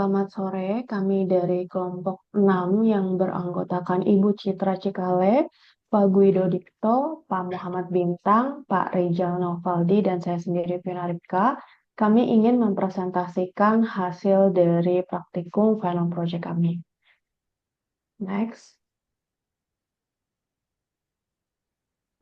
selamat sore. Kami dari kelompok 6 yang beranggotakan Ibu Citra Cikale, Pak Guido Dikto, Pak Muhammad Bintang, Pak Rijal Novaldi, dan saya sendiri Vina Ripka. Kami ingin mempresentasikan hasil dari praktikum final project kami. Next.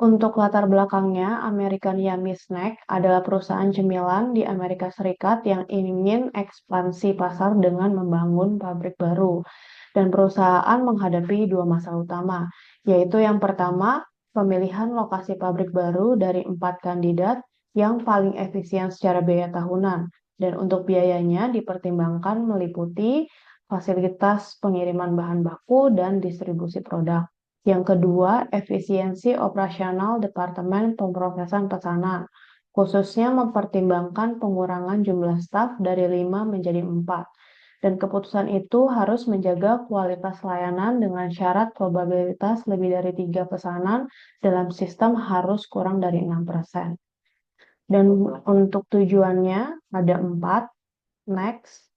Untuk latar belakangnya, American Yummy Snack adalah perusahaan cemilan di Amerika Serikat yang ingin ekspansi pasar dengan membangun pabrik baru. Dan perusahaan menghadapi dua masalah utama, yaitu yang pertama, pemilihan lokasi pabrik baru dari 4 kandidat yang paling efisien secara biaya tahunan. Dan untuk biayanya dipertimbangkan meliputi fasilitas pengiriman bahan baku dan distribusi produk. Yang kedua, efisiensi operasional Departemen Pemrosesan Pesanan, khususnya mempertimbangkan pengurangan jumlah staf dari 5 menjadi 4. Dan keputusan itu harus menjaga kualitas layanan dengan syarat probabilitas lebih dari 3 pesanan dalam sistem harus kurang dari 6%. Dan untuk tujuannya ada 4. Next.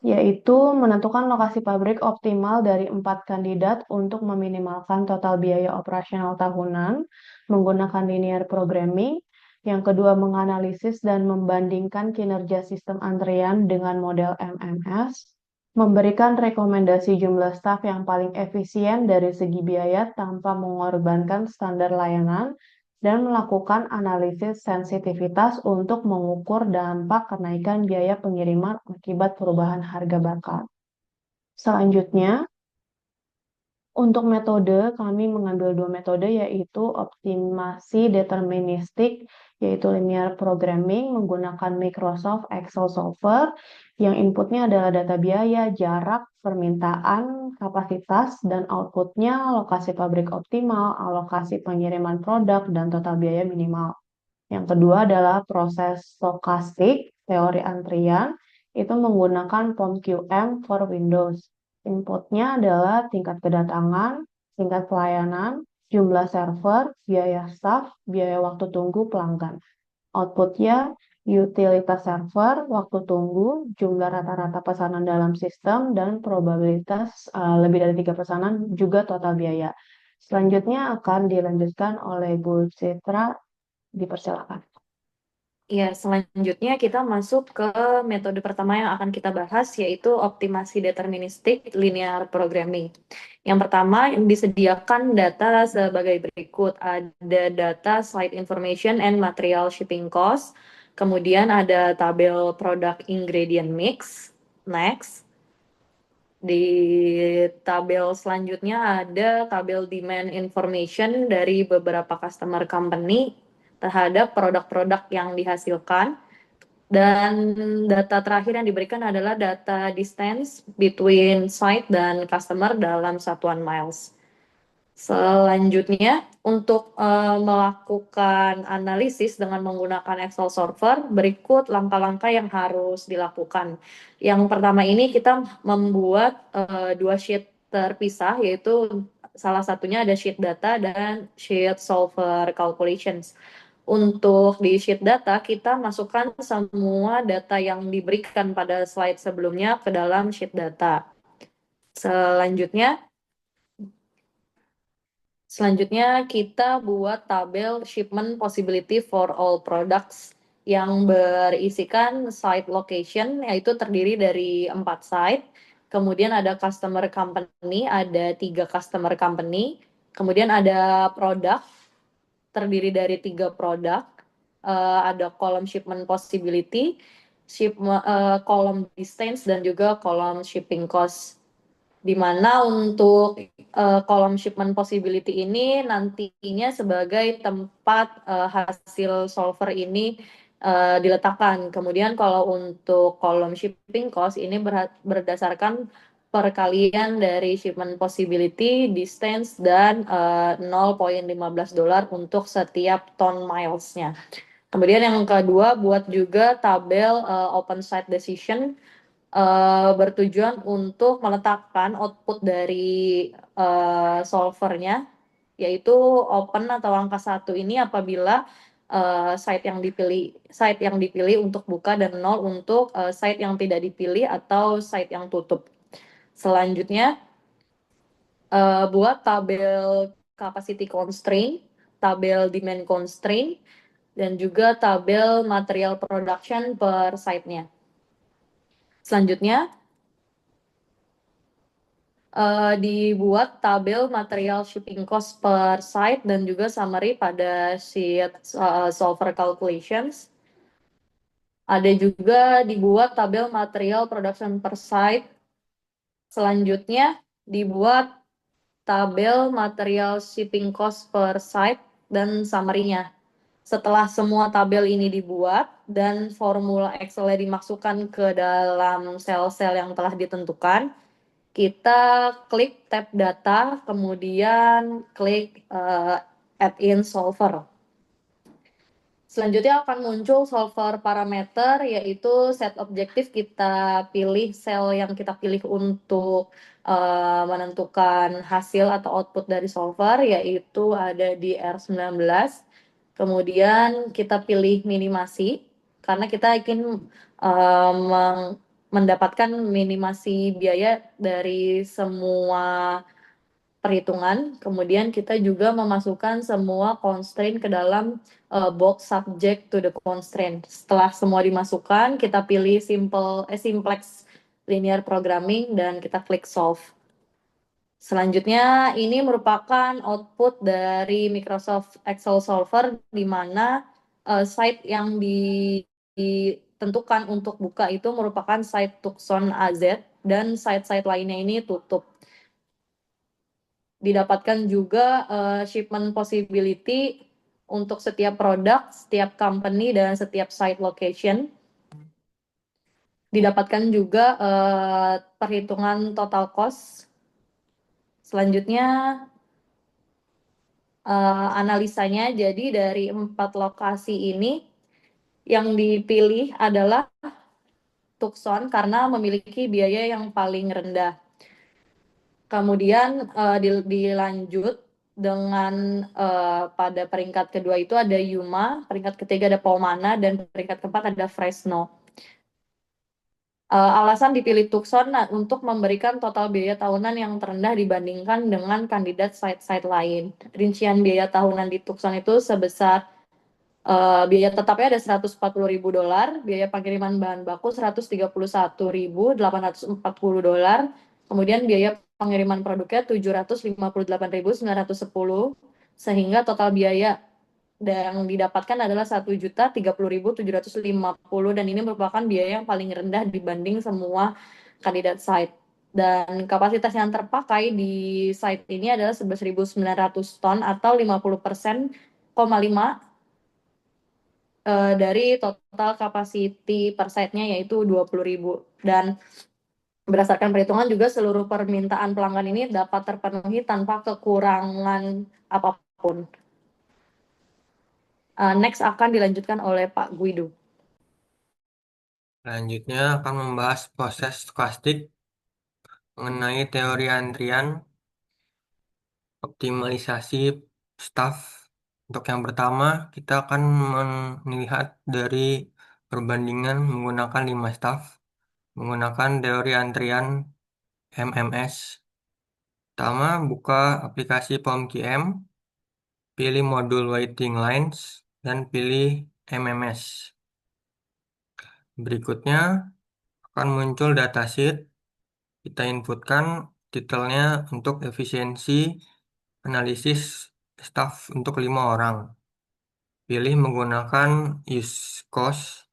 Yaitu menentukan lokasi pabrik optimal dari 4 kandidat untuk meminimalkan total biaya operasional tahunan menggunakan linear programming. Yang kedua, menganalisis dan membandingkan kinerja sistem antrian dengan model MMS, memberikan rekomendasi jumlah staf yang paling efisien dari segi biaya tanpa mengorbankan standar layanan, dan melakukan analisis sensitivitas untuk mengukur dampak kenaikan biaya pengiriman akibat perubahan harga bakar. Selanjutnya, untuk metode, kami mengambil 2 metode, yaitu optimasi deterministik, yaitu linear programming menggunakan Microsoft Excel Solver, yang inputnya adalah data biaya, jarak, permintaan, kapasitas, dan outputnya lokasi pabrik optimal, alokasi pengiriman produk, dan total biaya minimal. Yang kedua adalah proses stokastik, teori antrian, itu menggunakan POM-QM for Windows. Inputnya adalah tingkat kedatangan, tingkat pelayanan, jumlah server, biaya staff, biaya waktu tunggu pelanggan. Outputnya utilitas server, waktu tunggu, jumlah rata-rata pesanan dalam sistem, dan probabilitas lebih dari 3 pesanan, juga total biaya. Selanjutnya akan dilanjutkan oleh Bu Citra, dipersilakan. Ya, selanjutnya kita masuk ke metode pertama yang akan kita bahas, yaitu optimasi deterministik linear programming. Yang pertama, yang disediakan data sebagai berikut. Ada data slide information and material shipping cost. Kemudian ada tabel product ingredient mix. Next. Di tabel selanjutnya ada tabel demand information dari beberapa customer company terhadap produk-produk yang dihasilkan. Dan data terakhir yang diberikan adalah data distance between site dan customer dalam satuan miles. Selanjutnya, untuk melakukan analisis dengan menggunakan Excel Server, berikut langkah-langkah yang harus dilakukan. Yang pertama ini kita membuat 2 sheet terpisah, yaitu salah satunya ada sheet data dan sheet solver calculations. Untuk di sheet data, kita masukkan semua data yang diberikan pada slide sebelumnya ke dalam sheet data. Selanjutnya kita buat tabel shipment possibility for all products yang berisikan site location, yaitu terdiri dari 4 site. Kemudian ada customer company, ada 3 customer company. Kemudian ada produk, terdiri dari 3 produk. Ada kolom shipment possibility, kolom distance, dan juga kolom shipping cost. Di mana untuk kolom shipment possibility ini nantinya sebagai tempat hasil solver ini diletakkan. Kemudian kalau untuk kolom shipping cost ini berdasarkan perkalian dari shipment possibility, distance, dan $0.15 untuk setiap ton milesnya. Kemudian yang kedua, buat juga tabel open site decision, bertujuan untuk meletakkan output dari solvernya, yaitu open atau angka 1 ini apabila site yang dipilih untuk buka dan nol untuk site yang tidak dipilih atau site yang tutup. Selanjutnya, buat tabel capacity constraint, tabel demand constraint, dan juga tabel material production per site-nya. Selanjutnya, dibuat tabel material shipping cost per site dan juga summary pada sheet solver calculations. Ada juga dibuat tabel material production per site. Selanjutnya, dibuat tabel material shipping cost per site dan summary-nya. Setelah semua tabel ini dibuat dan formula Excel-nya dimasukkan ke dalam sel-sel yang telah ditentukan, kita klik tab data, kemudian klik add in solver. Selanjutnya akan muncul solver parameter, yaitu set objektif. Kita pilih sel yang kita pilih untuk menentukan hasil atau output dari solver, yaitu ada di R19. Kemudian kita pilih minimasi, karena kita ingin mendapatkan minimasi biaya dari semua perhitungan. Kemudian kita juga memasukkan semua constraint ke dalam box subject to the constraint. Setelah semua dimasukkan, kita pilih simplex linear programming dan kita klik solve. Selanjutnya, ini merupakan output dari Microsoft Excel Solver, di mana site yang ditentukan untuk buka itu merupakan site Tucson AZ, dan site-site lainnya ini tutup. Didapatkan juga shipment possibility untuk setiap produk, setiap company, dan setiap site location. Didapatkan juga perhitungan total cost. Selanjutnya, analisanya. Jadi dari 4 lokasi ini, yang dipilih adalah Tucson karena memiliki biaya yang paling rendah. Kemudian dilanjut dengan pada peringkat kedua itu ada Yuma, peringkat ketiga ada Palmana, dan peringkat keempat ada Fresno. Alasan dipilih Tucson untuk memberikan total biaya tahunan yang terendah dibandingkan dengan kandidat site-site lain. Rincian biaya tahunan di Tucson itu sebesar biaya tetapnya ada $140.000, biaya pengiriman bahan baku $131.840, kemudian biaya pengiriman produknya $758.910, sehingga total biaya yang didapatkan adalah $1.030.750, dan ini merupakan biaya yang paling rendah dibanding semua kandidat site. Dan kapasitas yang terpakai di site ini adalah 11.900 ton atau 50% dari total kapasiti per site-nya, yaitu 20.000. Dan berdasarkan perhitungan juga seluruh permintaan pelanggan ini dapat terpenuhi tanpa kekurangan apapun. Next akan dilanjutkan oleh Pak Guido. Selanjutnya akan membahas proses stokastik mengenai teori antrian, optimalisasi staff. Untuk yang pertama, kita akan melihat dari perbandingan menggunakan 5 staff, menggunakan teori antrian MMS. Pertama, buka aplikasi POMQM, pilih modul waiting lines, dan pilih MMS. Berikutnya akan muncul datasheet. Kita inputkan titelnya untuk efisiensi analisis staff untuk 5 orang. Pilih menggunakan use cost.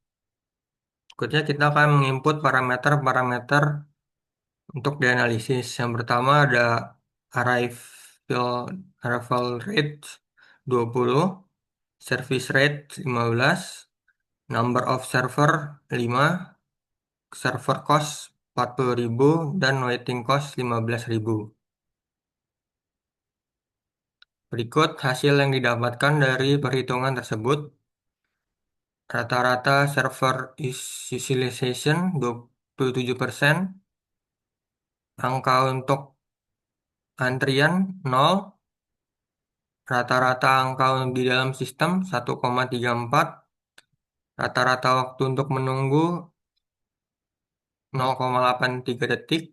Berikutnya kita akan menginput parameter-parameter untuk dianalisis. Yang pertama ada arrival rate 20, service rate 15, number of server 5, server cost 40.000, dan waiting cost 15.000. Berikut hasil yang didapatkan dari perhitungan tersebut. Rata-rata server utilization 27%, angka untuk antrian 0, rata-rata angka di dalam sistem 1,34, rata-rata waktu untuk menunggu 0,83 detik,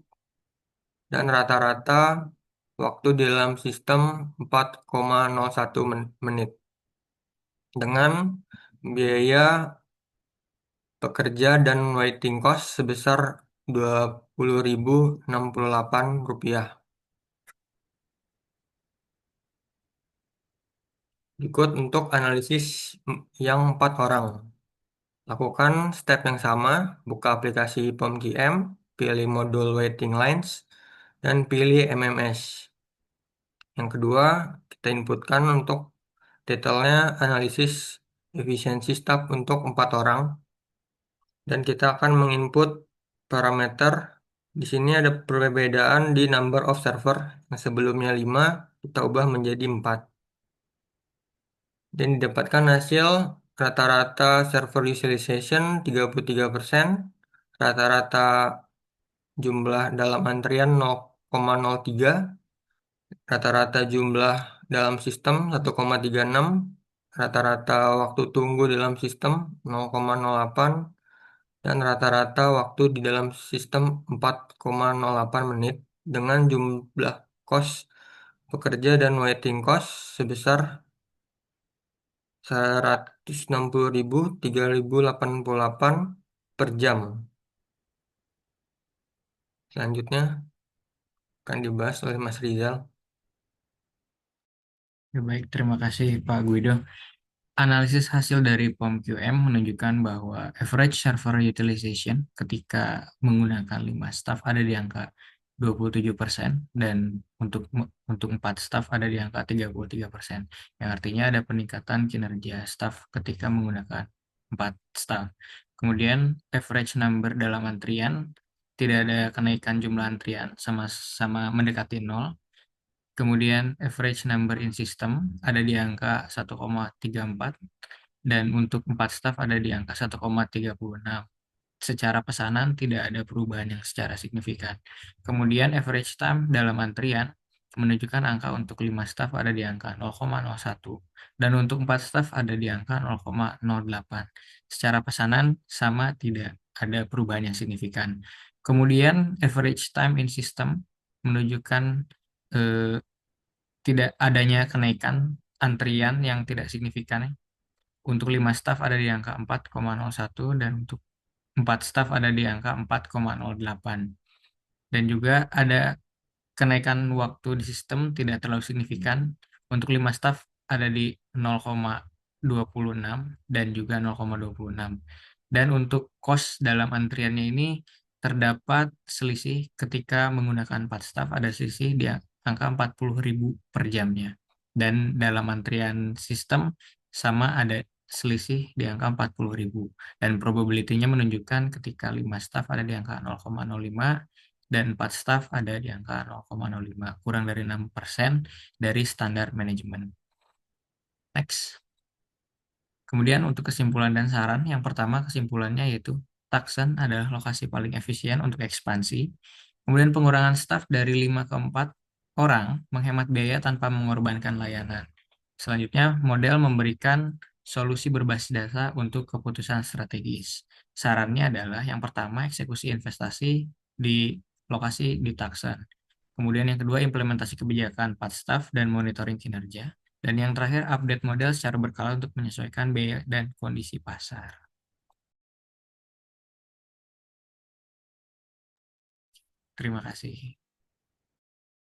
dan rata-rata waktu di dalam sistem 4,01 menit. Dengan biaya pekerja dan waiting cost sebesar Rp20.068. Berikut untuk analisis yang 4 orang. Lakukan step yang sama, buka aplikasi POMGM, pilih modul waiting lines, dan pilih MMS. Yang kedua, kita inputkan untuk detailnya analisis efisiensi staf untuk 4 orang. Dan kita akan menginput parameter. Di sini ada perbedaan di number of server. Yang sebelumnya 5, kita ubah menjadi 4. Dan didapatkan hasil rata-rata server utilization 33%, rata-rata jumlah dalam antrian 0,03, rata-rata jumlah dalam sistem 1,36, rata-rata waktu tunggu dalam sistem 0,08, dan rata-rata waktu di dalam sistem 4,08 menit dengan jumlah cost pekerja dan waiting cost sebesar 160.000, 3.088 per jam. Selanjutnya akan dibahas oleh Mas Rizal. Ya, baik, terima kasih Pak Guido. Analisis hasil dari POMQM menunjukkan bahwa average server utilization ketika menggunakan 5 staff ada di angka 27% dan untuk 4 staff ada di angka 33%, yang artinya ada peningkatan kinerja staff ketika menggunakan 4 staff. Kemudian average number dalam antrian tidak ada kenaikan jumlah antrian, sama-sama mendekati 0. Kemudian average number in system ada di angka 1,34 dan untuk 4 staff ada di angka 1,36. Secara pesanan tidak ada perubahan yang secara signifikan. Kemudian average time dalam antrian menunjukkan angka untuk 5 staff ada di angka 0,01 dan untuk 4 staff ada di angka 0,08. Secara pesanan sama, tidak ada perubahan yang signifikan. Kemudian average time in system menunjukkan tidak adanya kenaikan antrian yang tidak signifikan. Untuk 5 staff ada di angka 4,01 dan untuk 4 staff ada di angka 4,08. Dan juga ada kenaikan waktu di sistem tidak terlalu signifikan. Untuk 5 staff ada di 0,26 dan juga 0,26. Dan untuk cost dalam antriannya ini terdapat selisih ketika menggunakan 4 staff, ada selisih di angka 40.000 per jamnya. Dan dalam antrian sistem sama, ada selisih di angka 40.000. Dan probability-nya menunjukkan ketika 5 staff ada di angka 0,05 dan 4 staff ada di angka 0,05, kurang dari 6% dari standar manajemen. Next. Kemudian untuk kesimpulan dan saran, yang pertama kesimpulannya yaitu Tucson adalah lokasi paling efisien untuk ekspansi. Kemudian pengurangan staf dari 5 ke 4 orang menghemat biaya tanpa mengorbankan layanan. Selanjutnya, model memberikan solusi berbasis data untuk keputusan strategis. Sarannya adalah yang pertama, eksekusi investasi di lokasi di Tucson. Kemudian yang kedua, implementasi kebijakan 4 staff dan monitoring kinerja. Dan yang terakhir, update model secara berkala untuk menyesuaikan biaya dan kondisi pasar. Terima kasih.